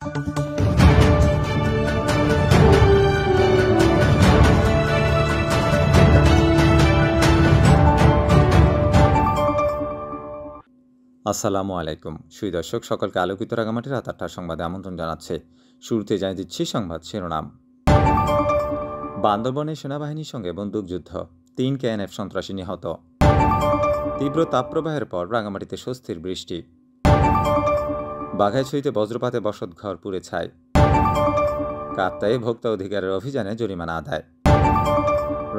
আসসালামু আলাইকুম সুই দর্শক সকলকে আলোকিত রাঙামাটি রাত ৮টার সংবাদে আমন্ত্রণ জানাচ্ছে। শুরুতে জানিয়ে দিচ্ছি সংবাদ শিরোনাম। বান্দরবনে সেনাবাহিনীর সঙ্গে বন্দুকযুদ্ধ, ৩ কেএনএফ সন্ত্রাসী নিহত। তীব্র তাপপ্রবাহের পর রাঙামাটিতে স্বস্তির বৃষ্টি। বাঘাইছড়িতে বজ্রপাতে বসতঘর পুড়ে ছাই। কাপ্তায়ে ভোক্তা অধিকারের অভিযানে জরিমানা আদায়।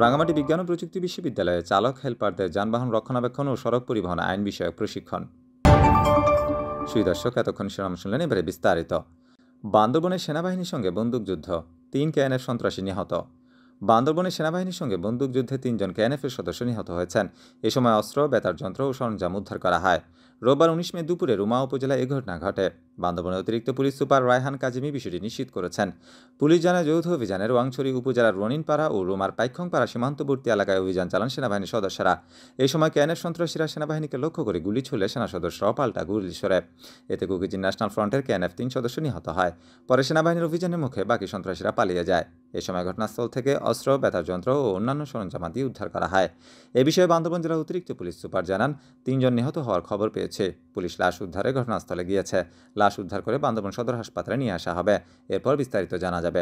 রাঙামাটি বিজ্ঞান ও প্রযুক্তি বিশ্ববিদ্যালয়ে চালক হেলপারদের যানবাহন রক্ষণাবেক্ষণ ও সড়ক পরিবহন আইন বিষয়ক প্রশিক্ষণ। সুই দর্শক, এতক্ষণ শিরোনাম শুনলেন, এবারে বিস্তারিত। বান্দরবনের সেনাবাহিনীর সঙ্গে বন্দুকযুদ্ধ, ৩ কেএনএফ সন্ত্রাসী নিহত। বান্দরবনের সেনাবাহিনীর সঙ্গে বন্দুকযুদ্ধে ৩ জন কেএনএফের সদস্য নিহত হয়েছেন। এ সময় অস্ত্র, বেতার যন্ত্র ও সরঞ্জাম উদ্ধার করা হয়। রোববার ১৯ মে দুপুরে রুমা উপজেলায় এ ঘটনা ঘটে। বান্দরবনের অতিরিক্ত পুলিশ সুপার রায়হান কাজিমি বিষয়টি নিশ্চিত করেছেন। পুলিশ জানায়, যৌথ অভিযানে রোয়াংছড়ি উপজেলার রনিনপাড়া ও রুমার পাইখংপাড়া সীমান্তবর্তী এলাকায় অভিযান চালান সেনাবাহিনীর সদস্যরা। এই সময় কেএনএফ সন্ত্রাসীরা সেনাবাহিনীকে লক্ষ্য করে গুলি ছুড়লে সেনা সদস্যরাও পাল্টা গুলি ছোড়ে। এতে কুকিজিন ন্যাশনাল ফ্রন্টের কেএনএফ ৩ সদস্য নিহত হয়। পরে সেনাবাহিনীর অভিযানের মুখে বাকি সন্ত্রাসীরা পালিয়ে যায়। এ সময় ঘটনাস্থল থেকে অস্ত্র, বেতার যন্ত্র ও অন্যান্য সরঞ্জামাদি উদ্ধার করা হয়। এ বিষয়ে বান্দরবান জেলার অতিরিক্ত পুলিশ সুপার জানান, ৩ জন নিহত হওয়ার খবর পেয়েছে। পুলিশ লাশ উদ্ধারে ঘটনাস্থলে গিয়েছে। লাশ উদ্ধার করে বান্দরবান সদর হাসপাতালে নিয়ে আসা হবে। এরপর বিস্তারিত জানা যাবে।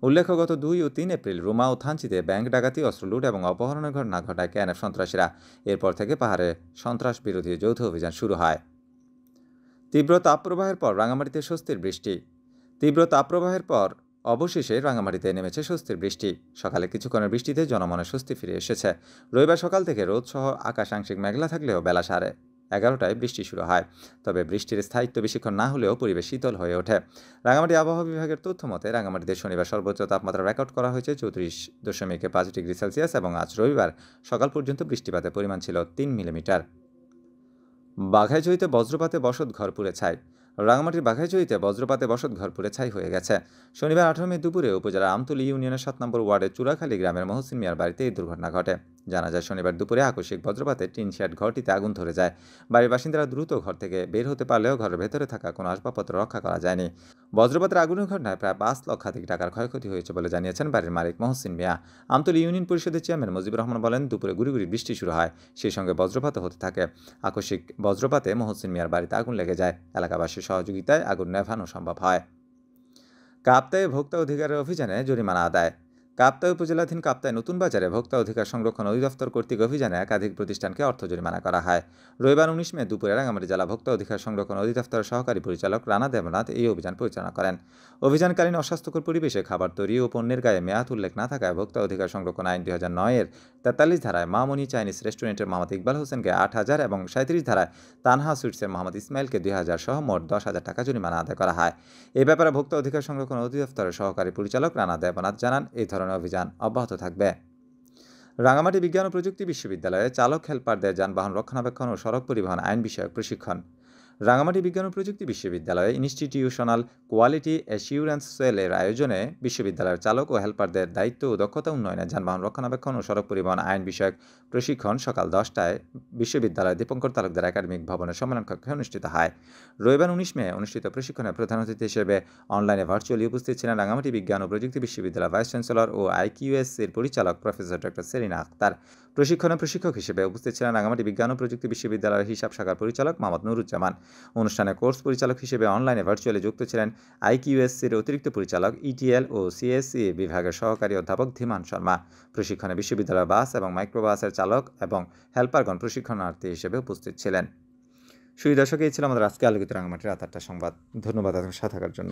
উল্লেখ্য, গত ২ ও ৩ এপ্রিল রুমা ও থানচিতে ব্যাংক ডাকাতি, অস্ত্র লুট এবং অপহরণের ঘটনা ঘটায় কেএনএফ সন্ত্রাসীরা। এরপর থেকে পাহাড়ে সন্ত্রাস বিরোধী যৌথ অভিযান শুরু হয়। তীব্র তাপপ্রবাহের পর রাঙামাটিতে স্বস্তির বৃষ্টি। তীব্র তাপপ্রবাহের পর অবশেষে রাঙামাটিতে নেমেছে স্বস্তির বৃষ্টি। সকালে কিছুক্ষণের বৃষ্টিতে জনমনে স্বস্তি ফিরে এসেছে। রবিবার সকাল থেকে রোদসহ আকাশ আংশিক মেঘলা থাকলেও বেলা 11:30টায় বৃষ্টি শুরু হয়। তবে বৃষ্টির স্থায়িত্ব বেশিক্ষণ না হলেও পরিবেশ শীতল হয়ে ওঠে। রাঙামাটি আবহাওয়া বিভাগের তথ্য মতে রাঙামাটিতে শনিবার সর্বোচ্চ তাপমাত্রা রেকর্ড করা হয়েছে 34.5 ডিগ্রি সেলসিয়াস এবং আজ রবিবার সকাল পর্যন্ত বৃষ্টিপাতের পরিমাণ ছিল ৩ মিলিমিটার। বাঘাইছড়িতে বজ্রপাতে বসতঘর পুড়ে ছাই। রাঙামাটির বাঘাইছড়িতে বজ্রপাতে বসতঘর পুড়ে ছাই হয়ে গেছে। শনিবার ১৮ মে দুপুরে উপজেলার আমতলী ইউনিয়নের ৭ নম্বর ওয়ার্ডের চূড়াখালী গ্রামের মহসিন মিয়ার বাড়িতে এই দুর্ঘটনা ঘটে। জানা যায়, শনিবার দুপুরে আকস্মিক বজ্রপাতে টিন শেড ঘরটিতে আগুন ধরে যায়। বাড়ির বাসিন্দারা দ্রুত ঘর থেকে বের হতে পারলেও ঘরের ভেতরে থাকা কোনো আসবাবপত্র রক্ষা করা যায়নি। বজ্রপাতের আগুনের ঘটনায় প্রায় ৫ লক্ষাধিক টাকার ক্ষয়ক্ষতি হয়েছে বলে জানিয়েছেন বাড়ির মালিক মহসিন মিয়া। আমতলী ইউনিয়ন পরিষদের চেয়ারম্যান মুজিবুর রহমান বলেন, দুপুরে গুড়ি গুড়ি বৃষ্টি শুরু হয়, সেই সঙ্গে বজ্রপাতও হতে থাকে। আকস্মিক বজ্রপাতে মহসিন মিয়ার বাড়িতে আগুন লেগে যায়। এলাকাবাসীর সহযোগিতায় আগুন নেভানো সম্ভব হয়। কাপ্তায়ে ভোক্তা অধিকারের অভিযানে জরিমানা আদায়। কাপ্তাই উপজেলাধীন কাপ্তাই নতুন বাজারে ভোক্তা অধিকার সংরক্ষণ অধিদপ্তর কর্তৃক অভিযানে একাধিক প্রতিষ্ঠানকে অর্থ জরিমানা করা হয়। রবিবার ১৯ মে দুপুরে রাঙামাটি জেলা ভোক্তা অধিকার সংরক্ষণ অধিদপ্তরের সহকারী পরিচালক রানা দেবনাথ এই অভিযান পরিচালনা করেন। অভিযানকালীন অস্বাস্থ্যকর পরিবেশে খাবার তৈরি ও পণ্যের গায়ে মেয়াদ উল্লেখ না থাকায় ভোক্তা অধিকার সংরক্ষণ আইন ২০০৯-এর ৪৩ ধারায় মামনি চাইনিজ রেস্টুরেন্টের মোহাম্মদ ইকবাল হোসেনকে ৮,০০০ এবং ৩৭ ধারায় তানহা সুইটসের মোহাম্মদ ইসমাইলকে ২,০০০ সহ মোট ১০,০০০ টাকা জরিমানা আদায় করা হয়। এ ব্যাপারে ভোক্তা অধিকার সংরক্ষণ অধিদপ্তরের সহকারী পরিচালক রানা দেবনাথ জানান, এই ধরনের অভিযান অব্যাহত থাকবে। রাঙামাটি বিজ্ঞান ও প্রযুক্তি বিশ্ববিদ্যালয়ে চালক হেলপারদের যানবাহন রক্ষণাবেক্ষণ ও সড়ক পরিবহন আইন বিষয়ক প্রশিক্ষণ। রাঙামাটি বিজ্ঞান ও প্রযুক্তি বিশ্ববিদ্যালয়ে ইনস্টিটিউশনাল কোয়ালিটি অ্যাসিউরেন্স সেলের আয়োজনে বিশ্ববিদ্যালয়ের চালক ও হেলপারদের দায়িত্ব ও দক্ষতা উন্নয়নে যানবাহন রক্ষণাবেক্ষণ ও সড়ক পরিবহন আইন বিষয়ক প্রশিক্ষণ সকাল ১০টায় বিশ্ববিদ্যালয়ের দীপঙ্কর তালুকদার একাডেমিক ভবনের সম্মেলন কক্ষে অনুষ্ঠিত হয়। রবিবার ১৯ মে অনুষ্ঠিত প্রশিক্ষণে প্রধান অতিথি হিসেবে অনলাইনে ভার্চুয়ালি উপস্থিত ছিলেন রাঙামাটি বিজ্ঞান ও প্রযুক্তি বিশ্ববিদ্যালয়ের ভাইস চ্যান্সেলর ও আইকিউএসসির পরিচালক প্রফেসর ডক্টর সেলিনা আক্তার। প্রশিক্ষণে প্রশিক্ষক হিসেবে উপস্থিত ছিলেন রাঙামাটি বিজ্ঞান ও প্রযুক্তি বিশ্ববিদ্যালয়ের হিসাব শাখার পরিচালক মোহাম্মদ নুরুজ্জামান। অনুষ্ঠানে কোর্স পরিচালক হিসেবে অনলাইনে ভার্চুয়ালি যুক্ত ছিলেন আইকিউএসসির অতিরিক্ত পরিচালক, ইটিএল ও সিএসসি বিভাগের সহকারী অধ্যাপক ধীমান শর্মা। প্রশিক্ষণে বিশ্ববিদ্যালয়ের বাস এবং মাইক্রোবাসের চালক এবং হেলপারগণ প্রশিক্ষণার্থী হিসেবে উপস্থিত ছিলেন। সুই দর্শক, এই ছিল আমাদের আজকে আলোকিত রাঙামাটির রাত ৮টার সংবাদ। ধন্যবাদ আপনার সাথে থাকার জন্য।